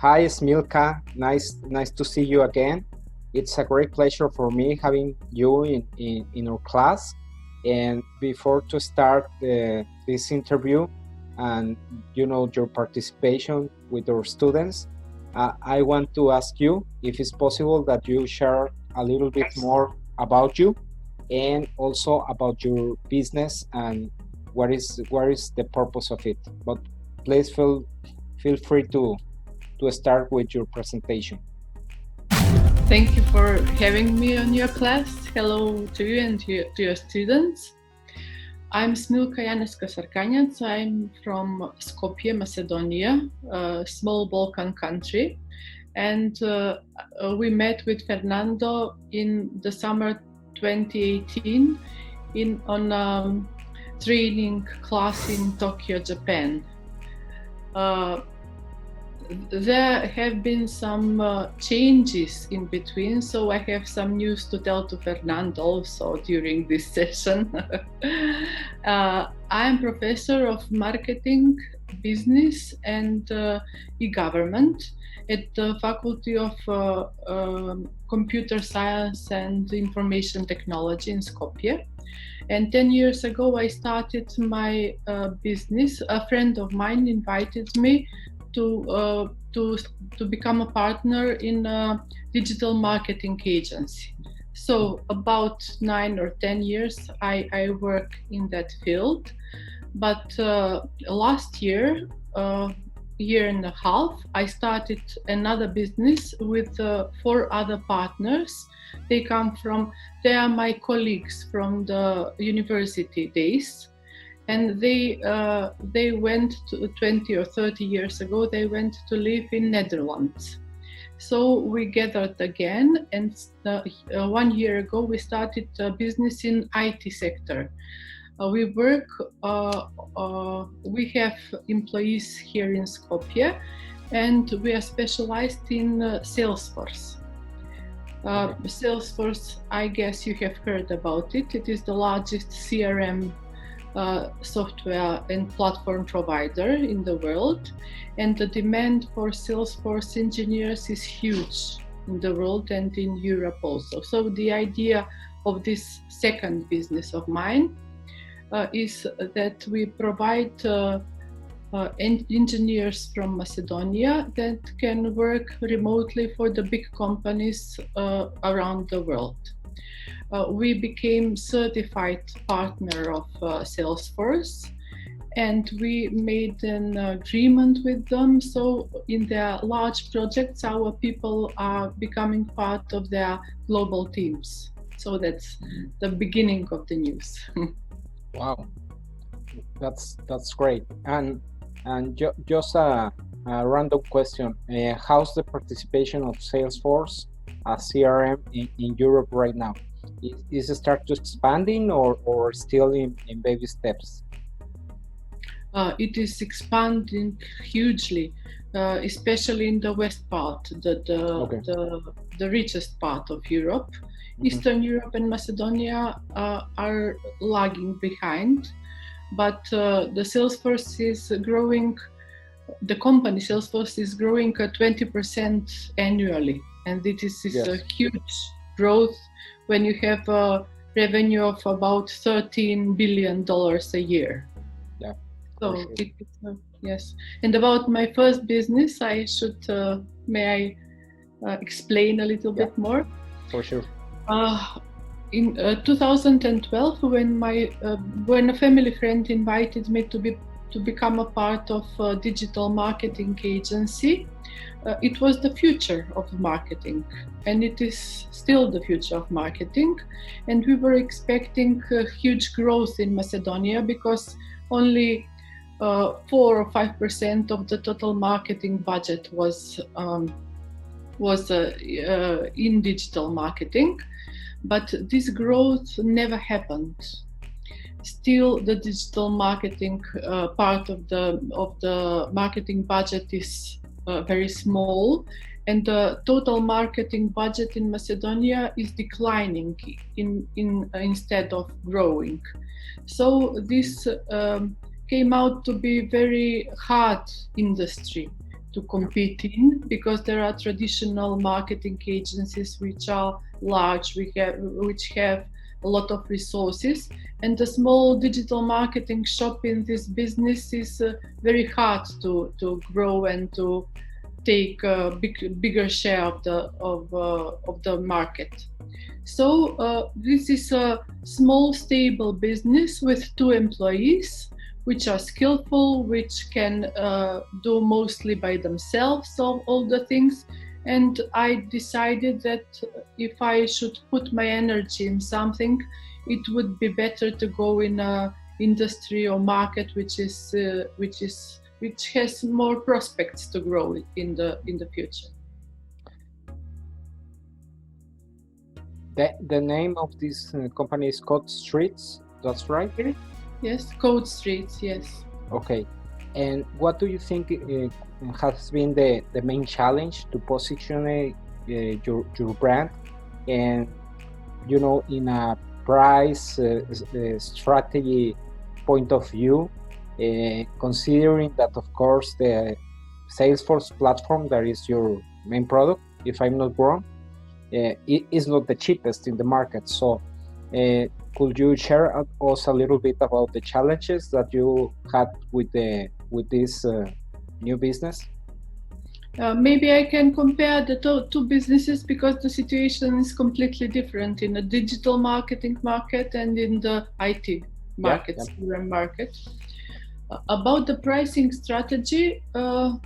Hi, Smilka. Nice to see you again. It's a great pleasure for me having you in our class. And before to start this interview and your participation with our students, I want to ask you if it's possible that you share a little bit more about you and also about your business and what is the purpose of it. But please feel free to start with your presentation. Thank you for having me on your class. Hello to you and to your students. I'm Smilka Janeska. I'm from Skopje, Macedonia, a small Balkan country. And we met with Fernando in the summer 2018 on a training class in Tokyo, Japan. There have been some changes in between, so I have some news to tell to Fernando also during this session. I am professor of marketing, business and e-government at the Faculty of Computer Science and Information Technology in Skopje. And 10 years ago I started my business. A friend of mine invited me to become a partner in a digital marketing agency. So about 9 or 10 years I work in that field. But last year, year and a half, I started another business with 4 other partners. They are my colleagues from the university days. And they went to 20 or 30 years ago, they went to live in Netherlands. So we gathered again, and 1 year ago we started a business in IT sector. We have employees here in Skopje, and we are specialized in Salesforce. Salesforce, I guess you have heard about it. It is the largest CRM software and platform provider in the world, and the demand for Salesforce engineers is huge in the world and in Europe also. So the idea of this second business of mine is that we provide engineers from Macedonia that can work remotely for the big companies around the world. We became certified partner of Salesforce, and we made an agreement with them. So in their large projects, our people are becoming part of their global teams. So that's the beginning of the news. Wow, that's great. And just a random question: how's the participation of Salesforce as CRM in Europe right now? Is it start to expanding or still in baby steps? It is expanding hugely, especially in the west part, the richest part of Europe. Mm-hmm. Eastern Europe and Macedonia are lagging behind, but the Salesforce is growing. The company Salesforce is growing at 20% annually, and it is yes. A huge growth when you have a revenue of about $13 billion a year. Yeah. So sure. Yes. And about my first business, I should may I explain a little bit more? For sure. In 2012, when a family friend invited me to become a part of a digital marketing agency, it was the future of marketing, and it is still the future of marketing. And we were expecting huge growth in Macedonia because only 4 or 5% of the total marketing budget was in digital marketing, but this growth never happened. Still, the digital marketing part of the marketing budget is very small, and the total marketing budget in Macedonia is declining instead of growing. So this came out to be very hard industry to compete in, because there are traditional marketing agencies which are large, which have a lot of resources, and the small digital marketing shop in this business is very hard to grow and to take a bigger share of the market. So this is a small stable business with 2 employees, which are skillful, which can do mostly by themselves all the things. And I decided that if I should put my energy in something, it would be better to go in a industry or market which has more prospects to grow in the future. The name of this company is CodeStreets. That's right. Yes, CodeStreets. Yes. Okay. And what do you think has been the main challenge to position your brand, and in a price strategy point of view, considering that of course the Salesforce platform, that is your main product, if I'm not wrong, it is not the cheapest in the market. So could you share us a little bit about the challenges that you had with this new business? Maybe I can compare the two businesses, because the situation is completely different in the digital marketing market and in the IT market, CRM market. About the pricing strategy, the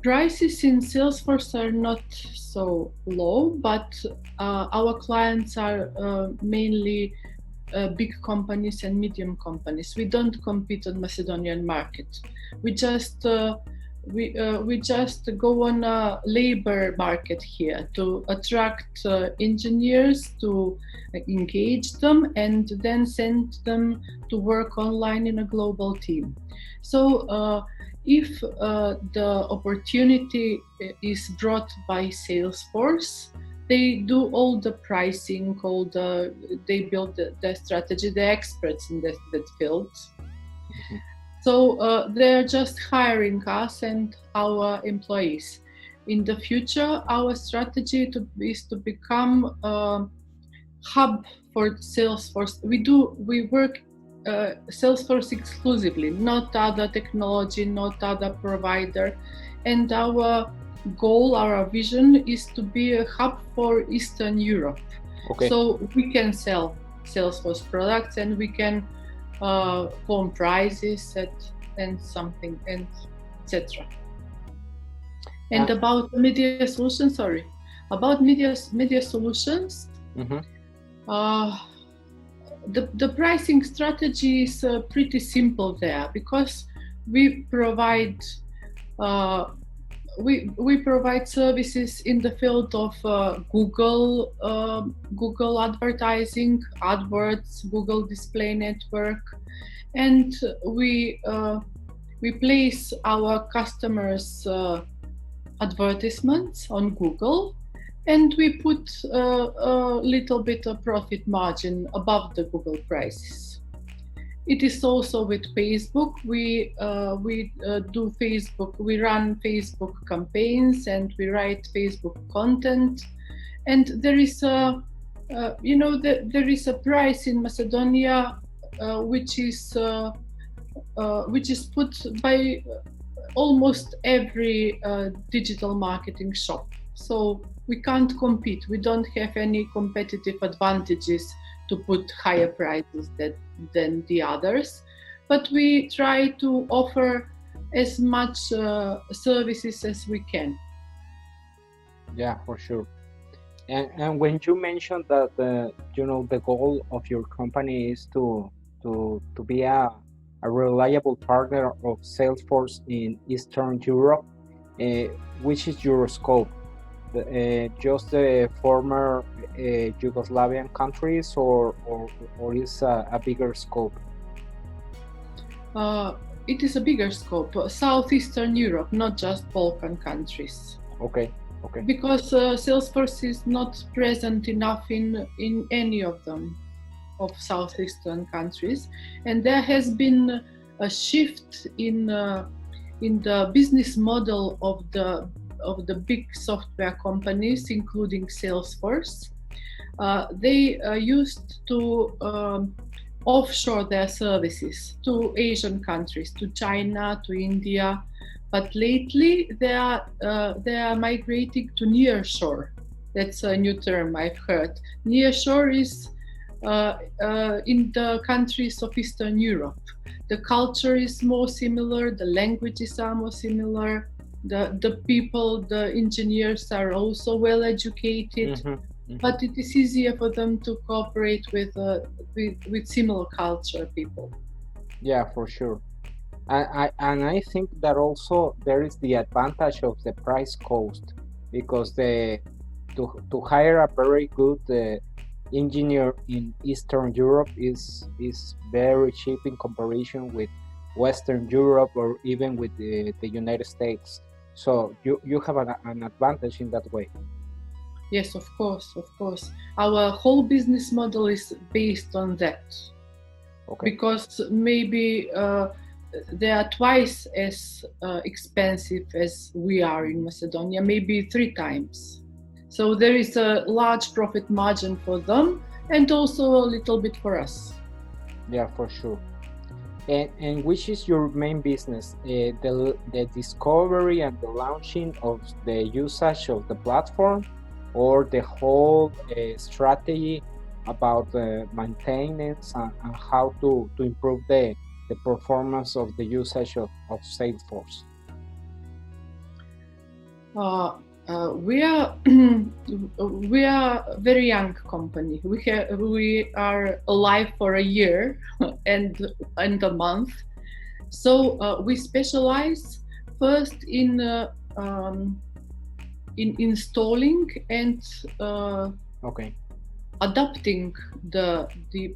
prices in Salesforce are not so low, but our clients are mainly big companies and medium companies. We don't compete on Macedonian market. We just go on a labor market here to attract engineers, to engage them, and then send them to work online in a global team. So if the opportunity is brought by Salesforce, they do all the pricing, they build the strategy, the experts in that field. Mm-hmm. So they're just hiring us and our employees. In the future, our strategy is to become a hub for Salesforce. We work Salesforce exclusively, not other technology, not other provider. And our goal, our vision is to be a hub for Eastern Europe. Okay. So we can sell Salesforce products, and we can form prices and something, and etc. And about media solutions, about media solutions, mm-hmm. The pricing strategy is pretty simple there, because we provide services in the field of Google advertising, AdWords, Google Display Network, and we place our customers' advertisements on Google, and we put a little bit of profit margin above the Google prices. It is also with Facebook. We do Facebook. We run Facebook campaigns, and we write Facebook content. And there is there is a price in Macedonia which is put by almost every digital marketing shop. So we can't compete. We don't have any competitive advantages to put higher prices than the others, but we try to offer as much services as we can. Yeah, for sure. And when you mentioned that the goal of your company is to be a reliable partner of Salesforce in Eastern Europe, which is your scope? Just the former Yugoslavian countries, or is a bigger scope? It is a bigger scope. Southeastern Europe, not just Balkan countries. Okay. Because Salesforce is not present enough in any of them, of southeastern countries, and there has been a shift in the business model of the big software companies, including Salesforce. They used to offshore their services to Asian countries, to China, to India, but lately they are migrating to nearshore. That's a new term I've heard. Nearshore is in the countries of Eastern Europe. The culture is more similar, the languages are more similar, the people, the engineers are also well educated, but it is easier for them to cooperate with similar culture people. Yeah, for sure. And I think that also there is the advantage of the price cost, because to hire a very good engineer in Eastern Europe is very cheap in comparison with Western Europe or even with the United States. So you have an advantage in that way. Yes, of course. Our whole business model is based on that. Okay. Because maybe they are twice as expensive as we are in Macedonia, maybe 3 times. So there is a large profit margin for them and also a little bit for us. Yeah, for sure. And which is your main business? The discovery and the launching of the usage of the platform, or the whole strategy about maintenance and how to improve the performance of the usage of Salesforce? We are a very young company. We are alive for a year and a month. So we specialize first in installing and adapting the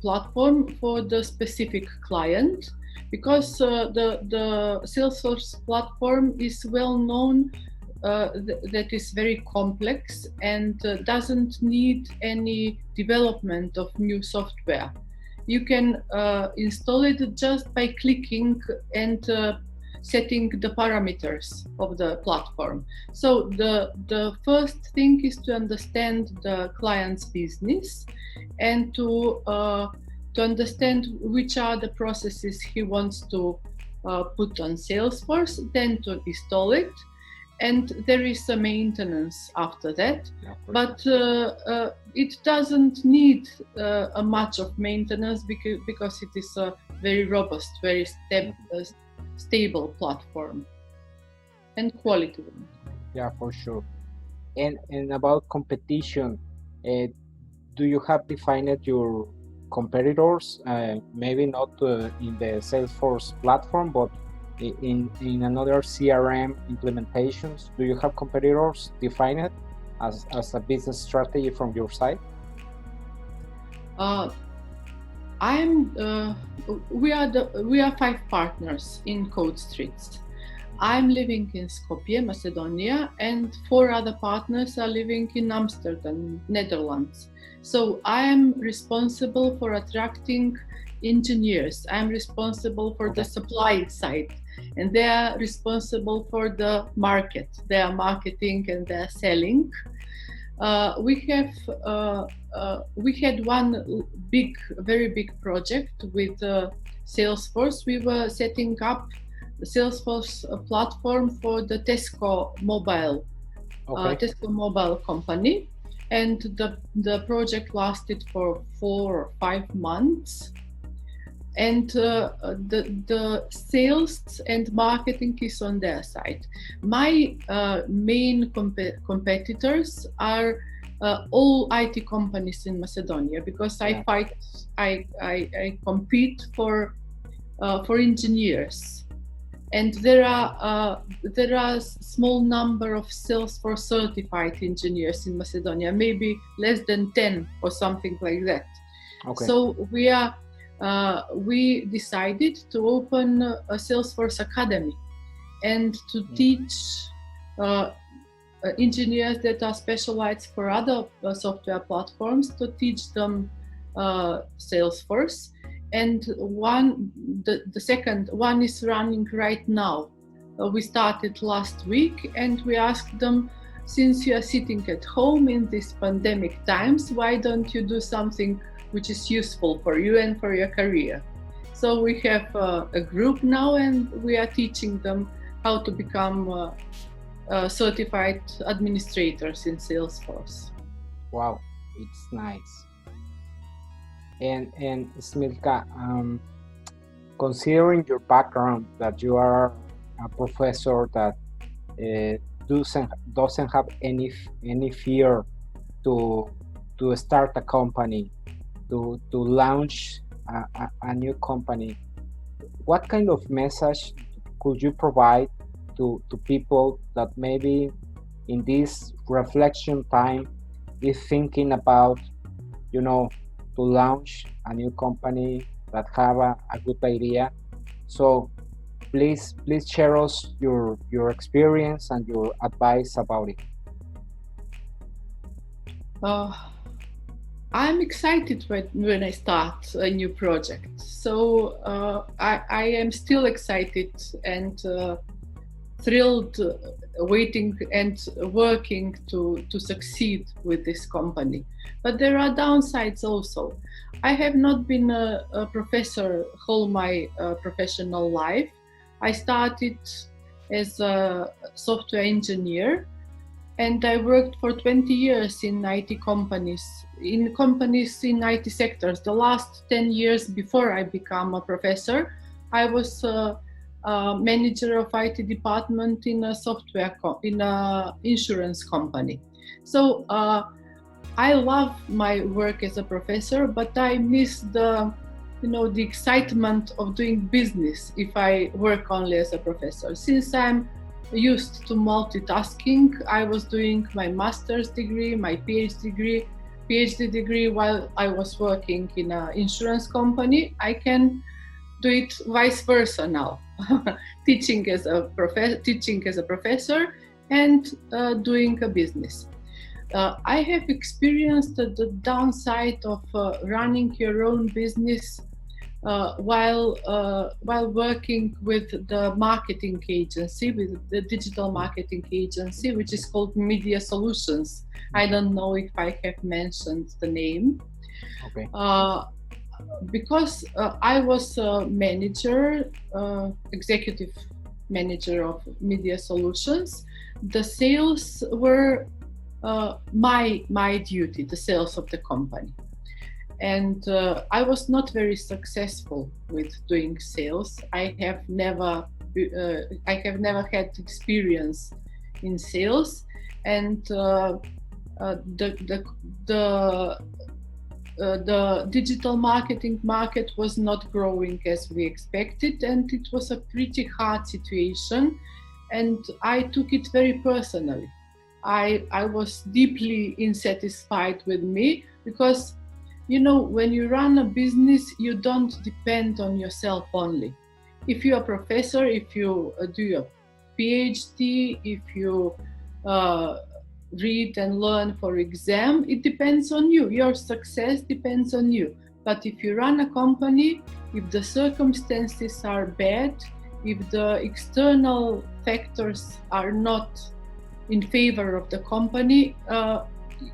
platform for the specific client, because the Salesforce platform is well known that is very complex and doesn't need any development of new software. You can install it just by clicking and setting the parameters of the platform. So the first thing is to understand the client's business and to understand which are the processes he wants to put on Salesforce, then to install it. And there is a maintenance after that, but it doesn't need a much of maintenance because it is a very robust, very stable platform and quality one. Yeah, for sure. And about competition, do you have defined your competitors? Maybe not in the Salesforce platform, but in another CRM implementations. Do you have competitors defined as a business strategy from your side? We are 5 partners in CodeStreets. I'm living in Skopje, Macedonia, and 4 other partners are living in Amsterdam, Netherlands. So I am responsible for attracting engineers. I'm responsible for the supply side, and they are responsible for the market, their marketing and their selling. We had one very big project with Salesforce. We were setting up the Salesforce platform for the Tesco Mobile company, and the project lasted for 4 or 5 months. And the sales and marketing is on their side. My main competitors are all IT companies in Macedonia, because I compete for engineers, and there are small number of Salesforce certified engineers in Macedonia, maybe less than 10 or something like that. So we decided to open a Salesforce Academy and to teach engineers that are specialized for other software platforms, to teach them Salesforce. and the second one is running right now. We started last week, and we asked them, since you are sitting at home in these pandemic times, why don't you do something which is useful for you and for your career? So we have a group now, and we are teaching them how to become certified administrators in Salesforce. Wow, it's nice. And Smilka, considering your background, that you are a professor that doesn't have any fear to start a company, to launch a new company, what kind of message could you provide to people that maybe in this reflection time is thinking about, to launch a new company, that have a good idea? So please share us your experience and your advice about it. I'm excited when I start a new project. So I am still excited and thrilled, waiting and working to succeed with this company. But there are downsides also. I have not been a professor whole my professional life. I started as a software engineer, and I worked for 20 years in IT companies, in IT sectors. The last 10 years before I became a professor, I was manager of IT department in a in a insurance company. So I love my work as a professor, but I miss the excitement of doing business if I work only as a professor. Since I'm used to multitasking, I was doing my master's degree, my PhD degree while I was working in an insurance company. I can do it vice versa now, teaching as a professor and doing a business. I have experienced the downside of running your own business while working with the marketing agency, with the digital marketing agency, which is called Media Solutions. I don't know if I have mentioned the name. Okay. Because I was a manager, executive manager of Media Solutions, the sales were my duty, the sales of the company. And I was not very successful with doing sales. I have never had experience in sales, and the digital marketing market was not growing as we expected, and it was a pretty hard situation, and I took it very personally. I was deeply insatisfied with me, because when you run a business, you don't depend on yourself only. If you're a professor, if you do your PhD, if you read and learn for exam, it depends on you. Your success depends on you. But if you run a company, if the circumstances are bad, if the external factors are not in favor of the company,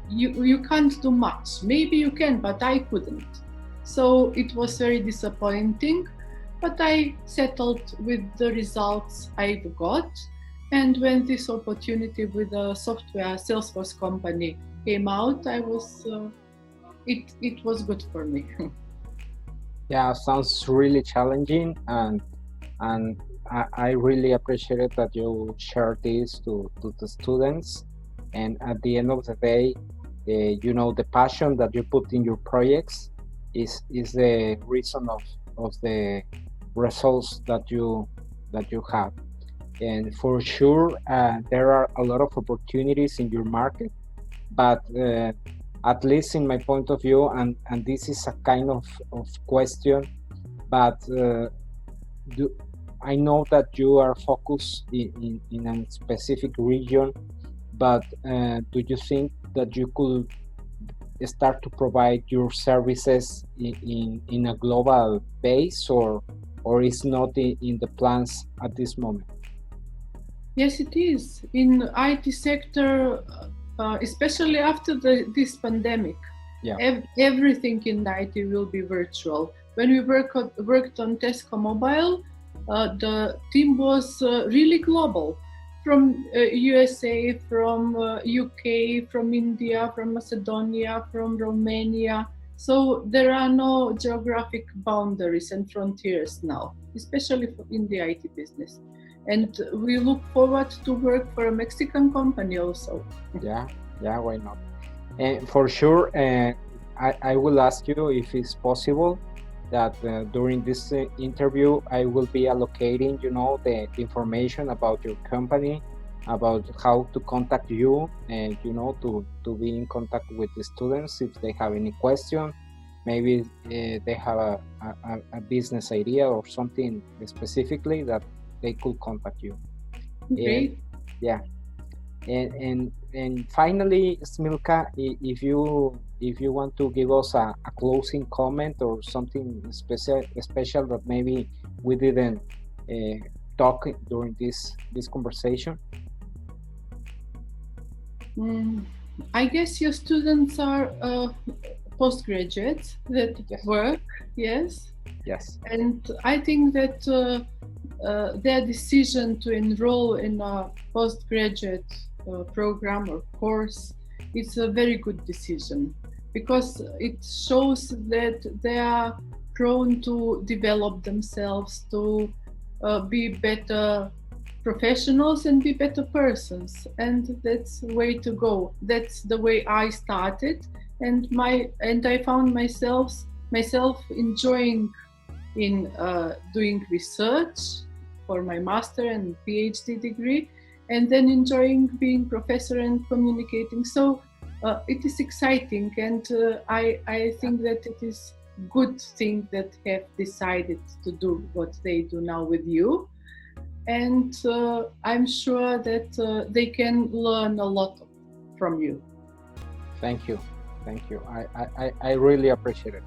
you can't do much. Maybe you can, but I couldn't. So it was very disappointing, but I settled with the results I've got. And when this opportunity with a software Salesforce company came out, it was good for me. Yeah, sounds really challenging, and I really appreciate it that you share this to the students. And at the end of the day, the passion that you put in your projects is the reason of the results that you have. And for sure, there are a lot of opportunities in your market, but at least in my point of view, and this is a kind of question, but I know that you are focused in a specific region, but do you think that you could start to provide your services in a global base, or is not in the plans at this moment? Yes, it is. In IT sector, especially after this pandemic, Yeah. everything in IT will be virtual. When we worked on Tesco Mobile, the team was really global, from USA, from UK, from India, from Macedonia, from Romania. So there are no geographic boundaries and frontiers now, especially in the IT business. And we look forward to work for a Mexican company also. Yeah, yeah, why not? And for sure, I will ask you if it's possible that during this interview I will be allocating, the information about your company, about how to contact you, and to be in contact with the students if they have any question. Maybe they have a business idea or something specifically that they could contact you. Great. And yeah, and finally, Smilka, if you want to give us a closing comment or something special that maybe we didn't talk during this conversation. I guess your students are postgraduates that work, yes. Yes. And I think that their decision to enroll in a postgraduate program or course is a very good decision, because it shows that they are prone to develop themselves, to be better professionals and be better persons, and that's the way to go. That's the way I started, and I found myself enjoying in doing research for my master and PhD degree, and then enjoying being professor and communicating. So it is exciting, and I think that it is good thing that have decided to do what they do now with you. And I'm sure that they can learn a lot from you. Thank you. I really appreciate it.